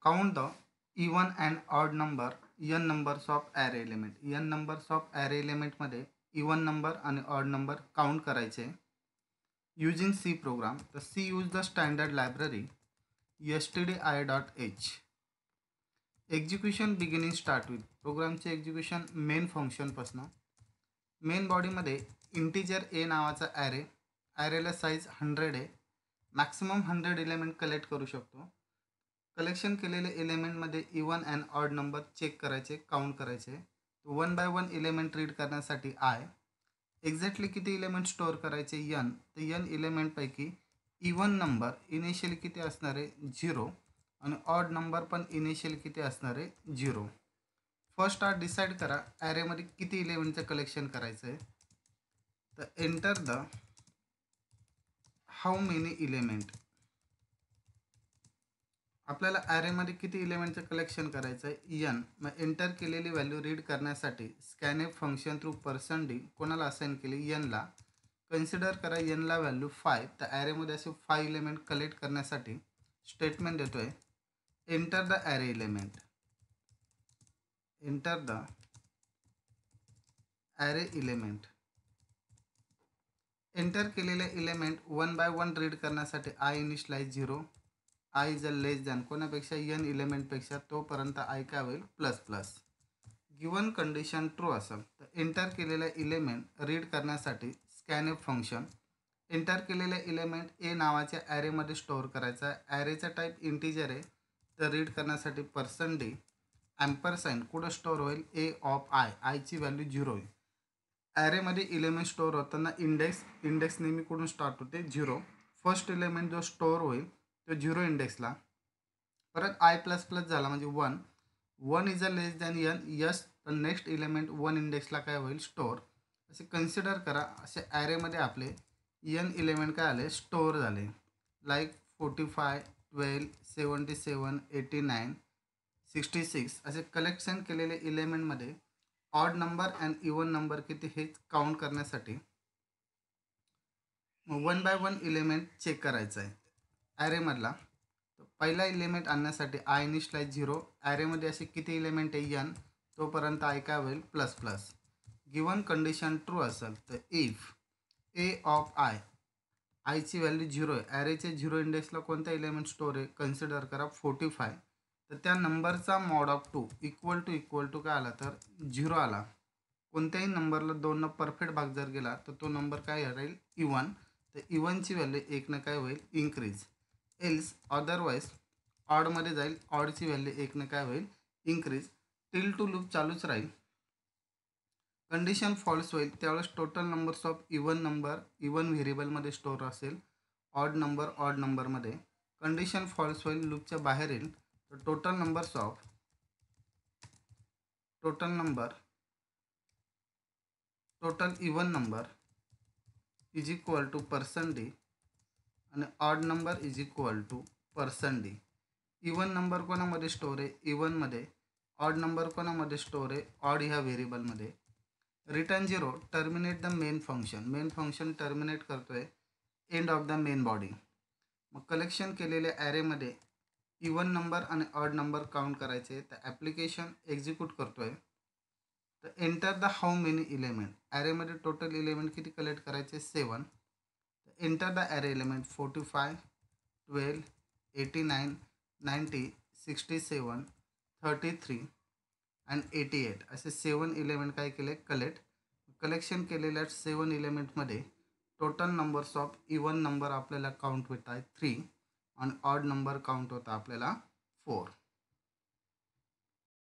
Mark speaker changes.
Speaker 1: count the even and odd number n numbers of array element. n numbers of array element मध्ये even number आणि odd number count करायचे using C program. तर C use the standard library stdi.h. Execution beginning start with प्रोग्रामचे execution main फंक्शनपासून. Main बॉडीमध्ये integer ए नावाचा array, ॲरेला size 100 आहे, maximum 100 element collect करू शकतो. कलेक्शन केलेले एलिमेंटमध्ये even and odd number check करायचे, काउंट करायचे. 1 बाय 1 एलिमेंट रीड करण्यासाठी आय. एक्झॅक्टली किती एलिमेंट स्टोअर करायचे यन. तर यन एलिमेंटपैकी इवन नंबर इनिशियली किती असणार आहे 0 आणि ऑड नंबर पण इनिशियल किती असणार आहे 0. फर्स्ट डिसाईड करा ॲरेमध्ये किती इलेमेंटचं कलेक्शन करायचं आहे. तर enter the how many element. आपल्याला ॲरेमध्ये किती इलेमेंटचं कलेक्शन करायचं आहे यन. मग एंटर केलेली व्हॅल्यू रीड करण्यासाठी स्कॅनएफ फंक्शन थ्रू %d कोणाला असाइन केली यनला. कन्सिडर करा यनला व्हॅल्यू 5. तर ॲरेमध्ये असे 5 इलेमेंट कलेक्ट करण्यासाठी स्टेटमेंट देतो आहे enter the array element. Enter the array element. एंटर केलेले एलिमेंट 1 बाय 1 रीड करण्यासाठी i initialize 0. I is a less than कोणापेक्षा यन एलिमेंटपेक्षा, तोपर्यंत आय काय होईल plus plus. Given condition true असेल तर एंटर केलेले एलिमेंट रीड करण्यासाठी स्कॅनएफ फंक्शन एंटर केलेले एलिमेंट ए नावाच्या ॲरेमध्ये स्टोअर करायचा आहे. ॲरेचा टाईप इंटिजर आहे तर रीड करण्यासाठी %d ॲम्परसाईन कुठं स्टोअर होईल ए ऑफ आय. आयची व्हॅल्यू 0 होईल. ॲरेमध्ये एलिमेंट स्टोअर होताना इंडेक्स नेहमी कुठून स्टार्ट होते 0. फर्स्ट एलिमेंट जो स्टोअर होईल तो 0 इंडेक्सला. परत आय प्लस प्लस झाला म्हणजे 1. 1 is a less than N. Yes तर नेक्स्ट एलिमेंट 1 इंडेक्सला काय होईल स्टोअर. असे कन्सिडर करा असे ॲरेमध्ये आपले यन एलिमेंट काय आले स्टोअर झाले. लाईक 45 12 77 89 66 असे कलेक्शन केलेले एलिमेंटमध्ये odd number and even number किती हे काउंट करण्यासाठी 1 बाय 1 एलिमेंट चेक करायचा आहे ॲरेमधला. तर पहिला एलिमेंट आणण्यासाठी आय इनिशलाइज 0. ॲरेमध्ये असे किती एलिमेंट आहे यन, तोपर्यंत आय काय होईल plus plus. Given condition true असेल तर इफ ए ऑफ आय, आयची व्हॅल्यू 0 आहे. ॲरेचे 0 इंडेक्सला कोणता एलिमेंट स्टोअर आहे कन्सिडर करा 45. तर त्या नंबरचा मॉड ऑफ 2 इक्वल टू काय आला तर 0 आला. कोणत्याही नंबरला 2 परफेक्ट भाग जर गेला तर तो नंबर काय राहील इवन. तर इवनची व्हॅल्यू 1 काय होईल इन्क्रीज. एल्स अदरवाईज ऑडमध्ये जाईल, ऑडची व्हॅल्यू 1 काय होईल इन्क्रीज. टिल टू लूप चालूच राहील. कंडिशन फॉल्स होईल त्यावेळेस total numbers of even number even व्हेरिएबलमध्ये स्टोअर असेल, ऑड नंबरमध्ये. कंडिशन फॉल्स होईल लूपच्या बाहेर येईल तर total even number is equal to %d आणि odd number is equal to %d. Even number कोणामध्ये स्टोअर आहे इवनमध्ये, ऑड नंबर कोणामध्ये स्टोअर आहे ऑड ह्या व्हेरिएबलमध्ये. Return 0 terminate the main function terminate करतोय end of the main body. मग कलेक्शन केलेल्या ॲरेमध्ये इवन नंबर आणि ऑड नंबर काउंट करायचे. तर ॲप्लिकेशन एक्झिक्यूट करतोय तर enter the how many element. ॲरेमध्ये टोटल इलेमेंट किती कलेक्ट करायचे 7. तर enter the array element 45 12 89 90 67 33 and 88 असे 7 एलिमेंट काय केले कलेक्शन केलेल्या 7 एलिमेंटमध्ये total numbers of even number आपल्याला काउंट होत आहे 3 आणि ऑड नंबर काउंट होता आपल्याला 4.